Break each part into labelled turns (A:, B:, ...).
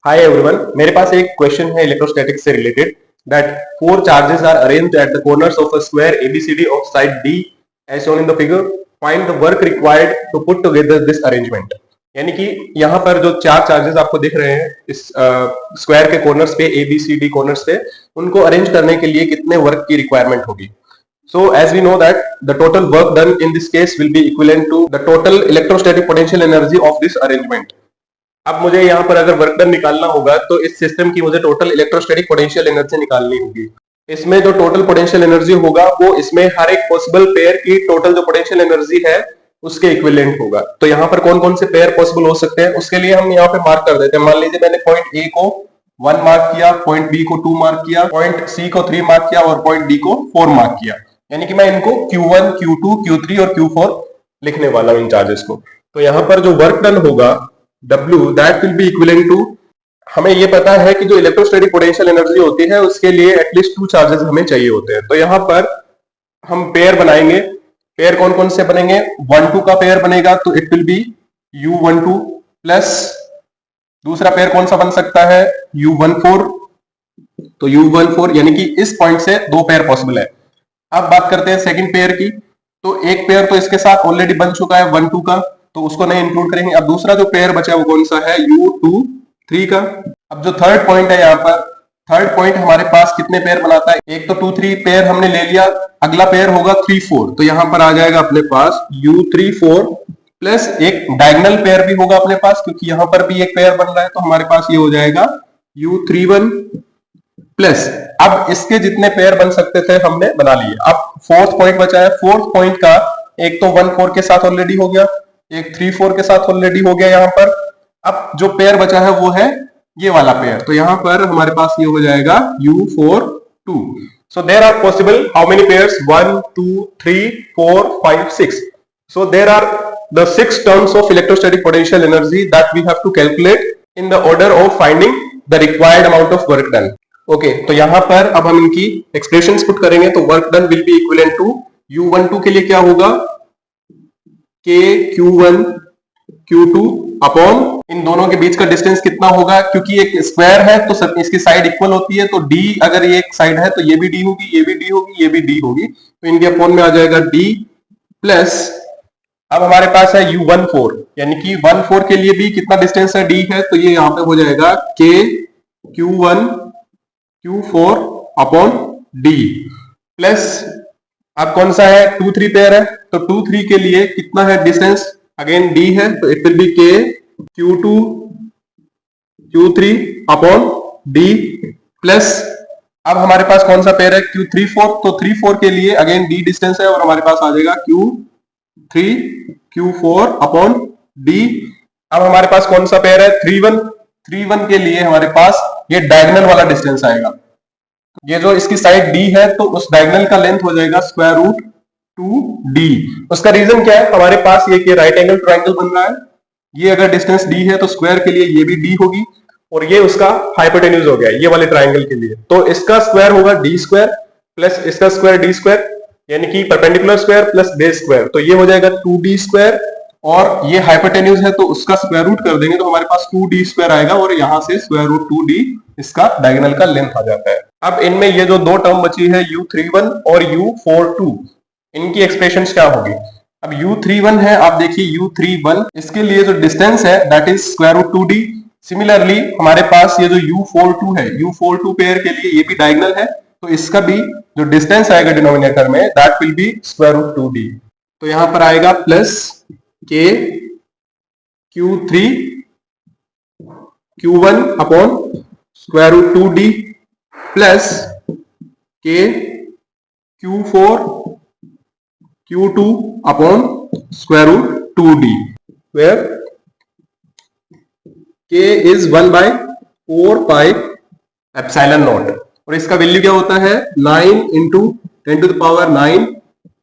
A: Hi everyone, मेरे पास एक question है इलेक्ट्रोस्टैटिक से related that four charges are arranged at the corners of a square ABCD of side D as shown in the figure. Find the work required to put together this arrangement. यानी कि यहाँ पर जो चार charges आपको दिख रहे हैं इस स्क्वायर के कॉर्नर्स पे, एबीसीडी कॉर्नर्स पे, उनको अरेंज करने के लिए कितने वर्क की रिक्वायरमेंट होगी। So as we know that the total work done in this case will be equivalent to the total electrostatic potential energy of this arrangement. अब मुझे यहाँ पर अगर वर्क डन निकालना होगा तो इस सिस्टम की मुझे टोटल इलेक्ट्रोस्टैटिक पोटेंशियल एनर्जी निकालनी होगी। इसमें जो टोटल पोटेंशियल एनर्जी होगा वो इसमें हर एक पॉसिबल पेयर की टोटल जो पोटेंशियल एनर्जी है उसके इक्विवेलेंट होगा। तो यहाँ पर कौन कौन से पेयर पॉसिबल हो सकते हैं उसके लिए हम यहाँ पे मार्क कर देते हैं। मान लीजिए मैंने पॉइंट ए को 1 मार्क किया, पॉइंट बी को 2 मार्क किया, पॉइंट सी को 3 मार्क किया और पॉइंट डी को 4 मार्क किया। यानी कि मैं इनको Q1, Q2, Q3 और Q4 लिखने वाला हूं इन चार्जेस को। तो यहाँ पर जो वर्क डन होगा W that will be equivalent to, हमें ये पता है कि जो इलेक्ट्रोस्टैटिक पोटेंशियल एनर्जी होती है उसके लिए एटलीस्ट 2 चार्जेस हमें चाहिए होते हैं। तो यहाँ पर हम पेयर बनाएंगे। पेयर कौन कौन से बनेंगे? 1-2 का पेयर बनेगा तो it will B U12 plus दूसरा पेयर कौन सा बन सकता है? U14। तो U14 यानी कि इस पॉइंट से 2 पेयर पॉसिबल है। अब बात करते हैं सेकंड पेयर की। तो एक पेयर तो इसके साथ ऑलरेडी बन चुका है 1-2 का, तो उसको नहीं इंक्लूड करेंगे। अब दूसरा जो पेयर बचा है वो कौन सा है? U23 का। अब जो थर्ड पॉइंट है यहाँ पर, थर्ड पॉइंट हमारे पास कितने पेयर बनाता है? एक तो 2-3 पेयर हमने ले लिया, अगला पेयर होगा 3-4। तो यहाँ पर आ जाएगा अपने पास U34 प्लस एक डायगोनल पेयर भी होगा अपने पास, क्योंकि यहाँ पर भी एक पेयर बन रहा है। तो हमारे पास ये हो जाएगा U31 प्लस, अब इसके जितने पेयर बन सकते थे हमने बना लिए। अब फोर्थ पॉइंट बचा है। फोर्थ पॉइंट का एक तो 1-4 के साथ ऑलरेडी हो गया, एक 3-4 के साथ ऑलरेडी हो गया यहाँ पर। अब जो पेयर बचा है वो है ये वाला पेयर। तो यहाँ पर हमारे पास ये हो जाएगा U42। So there are possible how many pairs? 1, 2, 3, 4, 5, 6। So there are the 6 terms of electrostatic potential energy that we have to calculate in the order of finding the required amount of work done. Okay, तो यहां पर अब हम इनकी expressions put करेंगे। तो work done will be equivalent to U12 के लिए क्या होगा? K Q1 Q2 अपॉन इन दोनों के बीच का डिस्टेंस कितना होगा? क्योंकि एक स्क्वायर है तो सब इसकी साइड इक्वल होती है। तो D अगर ये एक साइड है तो ये भी D होगी, ये भी D होगी, ये भी D होगी। तो इनके अपॉन में आ जाएगा D प्लस, अब हमारे पास है U14 यानी कि 1-4 के लिए भी कितना डिस्टेंस है? D है। तो ये यहाँ पे हो जाएगा K Q1 Q4 upon D plus, अब कौन सा है? 2-3 पेयर है तो 2-3 के लिए कितना है डिस्टेंस? अगेन D है तो it will B K Q2 Q3 upon D plus, अब हमारे पास कौन सा पेयर है? Q34। तो 3-4 के लिए अगेन D डिस्टेंस है और हमारे पास आ जाएगा Q3 Q4 अपॉन D। अब हमारे पास कौन सा पेयर है? 3-1 के लिए हमारे पास ये डायगोनल वाला डिस्टेंस आएगा। ये जो इसकी साइड D है तो उस डायगोनल का लेंथ हो जाएगा स्क्वायर रूट 2D। उसका रीजन क्या है? हमारे पास ये राइट एंगल ट्रायंगल बन रहा है। ये अगर डिस्टेंस D है तो स्क्वायर के लिए ये भी D होगी और ये उसका हाइपोटेन्यूज हो गया ये वाले ट्रायंगल के लिए। तो इसका स्क्वायर होगा D स्क्वायर प्लस इसका स्क्वायर D स्क्वायर, यानी कि perpendicular square plus base square. तो ये हो जाएगा 2D स्क्वायर और ये हाइपोटेन्यूज है तो उसका स्क्वायर रूट कर देंगे तो हमारे पास 2D स्क्वायर आएगा और यहां से स्क्वायर रूट 2D इसका डायगोनल का लेंथ आ जाता है। अब इनमें ये जो 2 टर्म बची है U31 और U42, इनकी एक्सप्रेशंस क्या होगी? अब U31 है, आप देखिए U31 इसके लिए जो डिस्टेंस है that is square root 2D। Similarly हमारे पास ये जो U42 है, U42 पेयर के लिए ये भी डायगोनल है तो इसका भी जो डिस्टेंस आएगा डिनोमिनेटर में that will be square root 2D। तो यहां पर आएगा plus K Q3 Q1 upon square root 2D plus K Q4 Q2 upon square root 2D, where K is 1/4 pi epsilon naught और इसका वैल्यू क्या होता है? 9 × 10⁹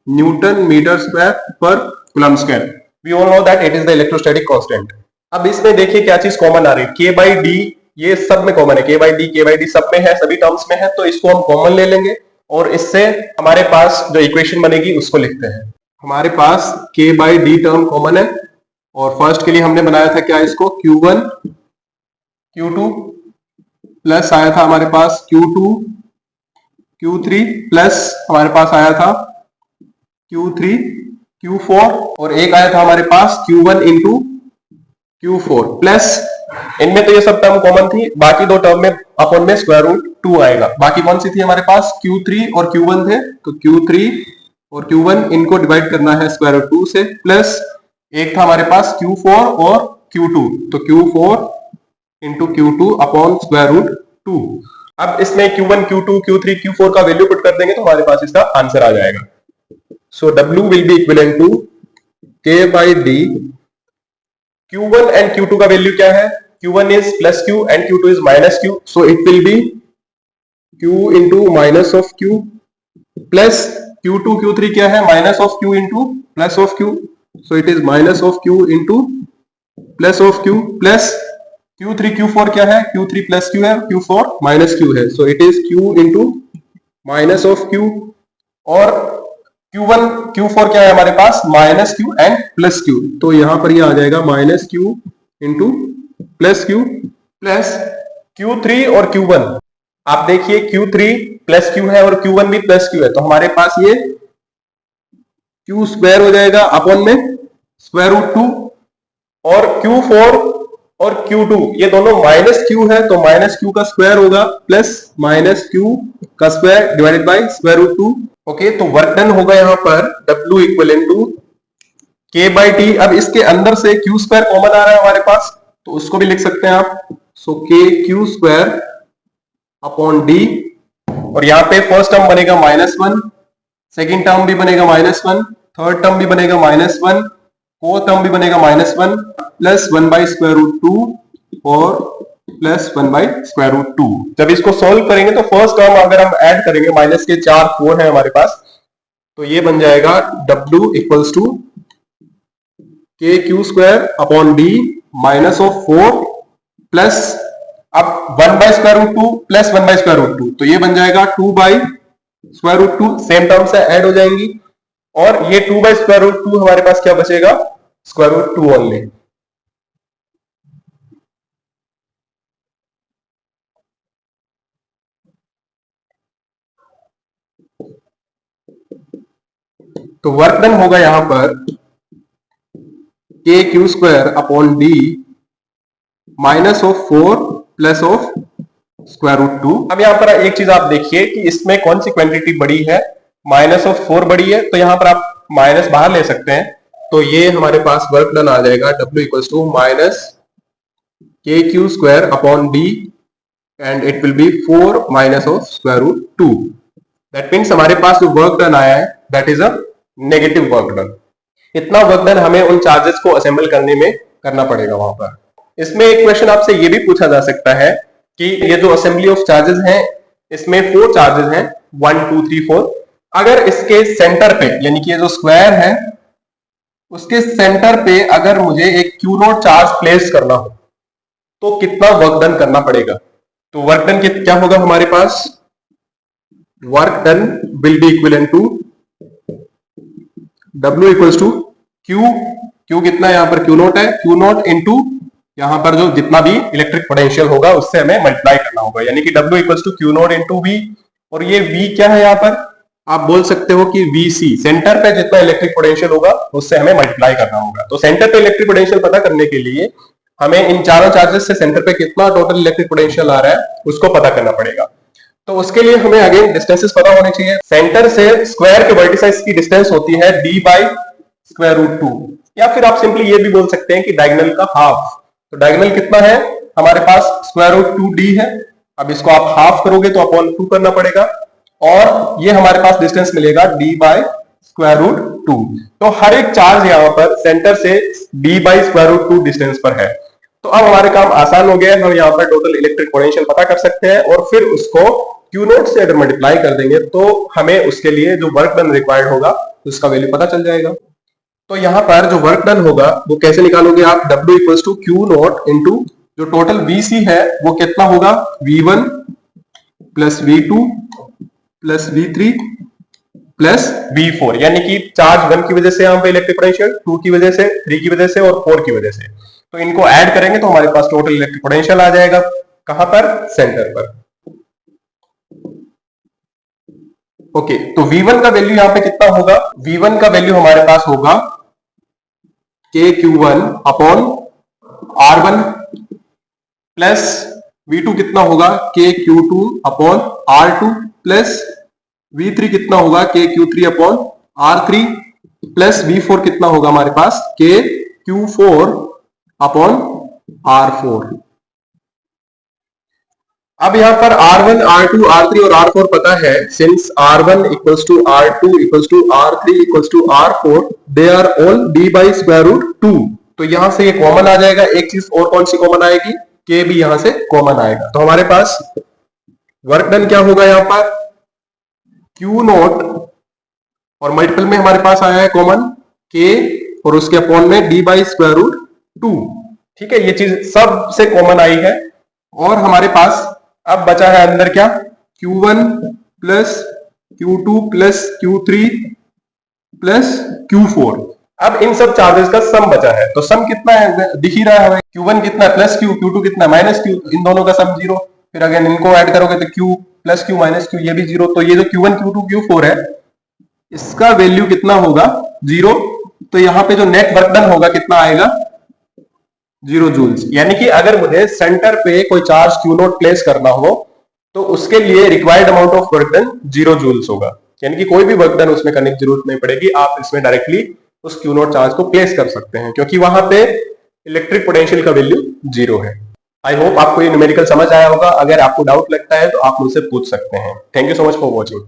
A: न्यूटन मीटर स्क्वायर पर coulomb square. We all know that it is the electrostatic constant। अब इसमें देखिए क्या चीज कॉमन आ रही है? K/D ये सब में कॉमन है, K/D सब में है, सभी टर्म्स में है। तो इसको हम कॉमन ले लेंगे और इससे हमारे पास जो इक्वेशन बनेगी उसको लिखते हैं। हमारे पास K/D टर्म कॉमन है और फर्स्ट के लिए हमने बनाया था क्या? इसको Q1 Q2 प्लस आया था हमारे पास Q2 Q3 प्लस हमारे पास आया था Q3 Q4 और एक आया था हमारे पास Q1 इंटू Q4 प्लस इनमें तो ये सब टर्म कॉमन थी, बाकी दो टर्म में अपन में स्क्वायर रूट 2 आएगा। बाकी कौन सी थी हमारे पास? Q3 और Q1 थे, तो Q3 और Q1 इनको डिवाइड करना है स्क्वायर रूट 2 से, प्लस एक था हमारे पास Q4 और Q2, तो Q4 into Q2 upon square root 2। अब इसमें Q1 Q2 Q3 Q4 का वैल्यू पुट कर देंगे तो हमारे पास इसका आंसर आ जाएगा। So W will be equivalent to K by D। Q1 and Q2 का वैल्यू क्या है? Q1 is plus Q and Q2 is minus Q, so it will be Q into minus of Q plus Q2 Q3 क्या है? Minus of Q into plus of Q, so it is minus of Q into plus of Q plus Q3 Q4 क्या है? Q3 plus Q है, Q4 minus Q है, so it is Q into minus of Q। और Q1 Q4 क्या है हमारे पास? Minus Q and plus Q, तो यहां पर ये आ जाएगा minus Q into plus Q plus Q3 और Q1। आप देखिए Q3 प्लस Q है और Q1 भी प्लस Q है, तो हमारे पास ये Q स्क्वायर हो जाएगा अपॉन में स्क्वायर रूट 2, और Q4 और Q2 ये दोनों माइनस Q है, तो माइनस Q का स्क्वायर होगा प्लस माइनस Q का square divided by square root 2। Okay, तो वर्क डन होगा यहाँ पर W equal to K by T। अब इसके अंदर से Q स्क्वायर कॉमन आ रहा है हमारे पास, तो उसको भी लिख सकते हैं आप। सो K Q square upon D, और यहाँ पे फर्स्ट टर्म बनेगा -1, सेकेंड टर्म भी बनेगा -1, थर्ड टर्म भी बनेगा -1, फोर्थ टर्म भी बनेगा -1, प्लस 1 बाई स्क्वायर रूट 2 और प्लस 1 बाई स्क्वायर रूट 2। जब इसको सॉल्व करेंगे तो फर्स्ट टर्म अगर हम ऐड करेंगे, माइनस के 4 है हमारे पास, तो ये बन जाएगा W equals to K Q square upon D minus of 4 plus अब 1 by square root 2 plus 1 by square root 2, तो ये बन जाएगा 2 by square root 2, same term से ऐड हो जाएंगी, और ये 2 बाई स्क्वायर रूट 2 हमारे पास क्या बचेगा? Square root 2 only. तो वर्क डन होगा यहां पर K Q square upon D minus of 4 plus of square root 2। अब यहाँ पर एक चीज आप देखिए कि इसमें कौन सी क्वांटिटी बड़ी है? माइनस ऑफ 4 बड़ी है, तो यहाँ पर आप माइनस बाहर ले सकते हैं, तो ये हमारे पास वर्क डन आ जाएगा W equals to minus K Q square upon D and it will be 4 minus of square root 2। That means हमारे पास जो वर्क डन आया है that is a negative work done. इतना वर्क डन हमें उन चार्जेस को असेंबल करने में करना पड़ेगा वहां पर। इसमें एक क्वेश्चन आपसे ये भी पूछा जा सकता है कि ये जो असेंबली ऑफ चार्जेस हैं, इसमें 4 चार्जेस हैं, 1 2 3 4। अगर इसके सेंटर पे, यानी कि ये जो स्क्वायर है उसके सेंटर पे अगर मुझे एक Q नॉट चार्ज प्लेस करना हो तो कितना वर्क डन करना पड़ेगा? तो वर्क डन क्या होगा हमारे पास? Work done will be equivalent to W equals to Q कितना है यहाँ पर? Q नॉट है, Q नॉट इंटू यहाँ पर जो जितना भी इलेक्ट्रिक पोटेंशियल होगा उससे हमें मल्टीप्लाई करना होगा, यानी कि W equals to Q naught into V। और ये V क्या है यहाँ पर? आप बोल सकते हो कि VC, सेंटर पे जितना इलेक्ट्रिक पोटेंशियल होगा उससे हमें मल्टीप्लाई करना होगा। तो सेंटर पे इलेक्ट्रिक पोटेंशियल पता करने के लिए हमें इन चारों चार्जेस से सेंटर पे कितना टोटल इलेक्ट्रिक पोटेंशियल आ रहा है उसको पता करना पड़ेगा। तो उसके लिए हमें अगेन डिस्टेंसेस पता होने चाहिए। सेंटर से स्क्वायर के वर्टिसेस की डिस्टेंस होती है D बाई स्क्वायर रूट 2, या फिर आप सिंपली ये भी बोल सकते हैं कि डायगोनल का हाफ। तो डायगोनल कितना है हमारे पास? स्क्वायर रूट 2D है। अब इसको आप हाफ करोगे तो अपॉन 2 करना पड़ेगा, और ये हमारे पास डिस्टेंस मिलेगा D बाई स्क्वायर रूट 2। तो हर एक चार्ज यहाँ पर सेंटर से D by square root 2 distance पर है। तो अब हमारे काम आसान हो गया, हम यहाँ पर टोटल इलेक्ट्रिक पोटेंशियल पता कर सकते हैं, और फिर उसको Q नोट से अगर मल्टीप्लाई कर देंगे तो हमें उसके लिए जो वर्क डन रिक्वायर्ड होगा उसका वैल्यू पता चल जाएगा। तो यहाँ पर जो वर्क डन होगा वो कैसे निकालोगे आप? W equals to Q naught into जो टोटल VC है वो कितना होगा? V1 plus V2 plus V3 plus V4, यानी कि चार्ज 1 की वजह से यहाँ पे इलेक्ट्रिक पोटेंशियल, 2 की वजह से, 3 की वजह से और 4 की वजह से। तो इनको ऐड करेंगे तो हमारे पास टोटल इलेक्ट्रिक पोटेंशियल आ जाएगा, कहां पर, सेंटर पर। ओके, तो V1 का वैल्यू यहां पे कितना होगा, V1 का वैल्यू हमारे पास होगा KQ1 upon R1 plus V2 कितना होगा KQ2 upon R2 plus V3 कितना होगा KQ3 upon R3 plus V4 कितना होगा हमारे पास KQ4 अपॉन R4। अब यहां पर R1, R2, R3 और R4 पता है, since R1 equals to R2 equals to R3 equals to R4, they are all d by square root 2। तो यहां से ये कॉमन आ जाएगा। एक चीज और कौन सी कॉमन आएगी, K भी यहां से कॉमन आएगा। तो हमारे पास वर्क डन क्या होगा, यहां पर Q नॉट और मल्टीपल में हमारे पास आया है कॉमन K और उसके अपॉन में d बाई स्क्वायर रूट 2। ठीक है, ये चीज सबसे कॉमन आई है। और हमारे पास अब बचा है अंदर क्या, Q1 plus Q2 plus Q3 plus Q4। अब इन सब चार्जेस का सम बचा है, तो सम कितना है दिख ही रहा है हमें, Q1 कितना प्लस Q, Q2 कितना माइनस Q, इन दोनों का सम 0। फिर अगर इनको ऐड करोगे तो Q plus Q minus Q, ये भी 0। तो ये जो Q1 Q2 Q4 है, इसका वैल्यू कितना होगा, 0। तो यहां पे जो नेट वर्क डन होगा कितना आएगा, 0 जूल्स। यानी कि अगर मुझे सेंटर पे कोई चार्ज Q नॉट प्लेस करना हो तो उसके लिए required amount of work done 0 joules होगा। यानी कि कोई भी वर्क डन उसमें करने की जरूरत नहीं पड़ेगी, आप इसमें डायरेक्टली उस Q नॉट चार्ज को प्लेस कर सकते हैं, क्योंकि वहां पे इलेक्ट्रिक पोटेंशियल का वैल्यू 0 है। आई होप आपको ये न्यूमेरिकल समझ आया होगा। अगर आपको डाउट लगता है तो आप मुझसे पूछ सकते हैं। Thank you so much for watching.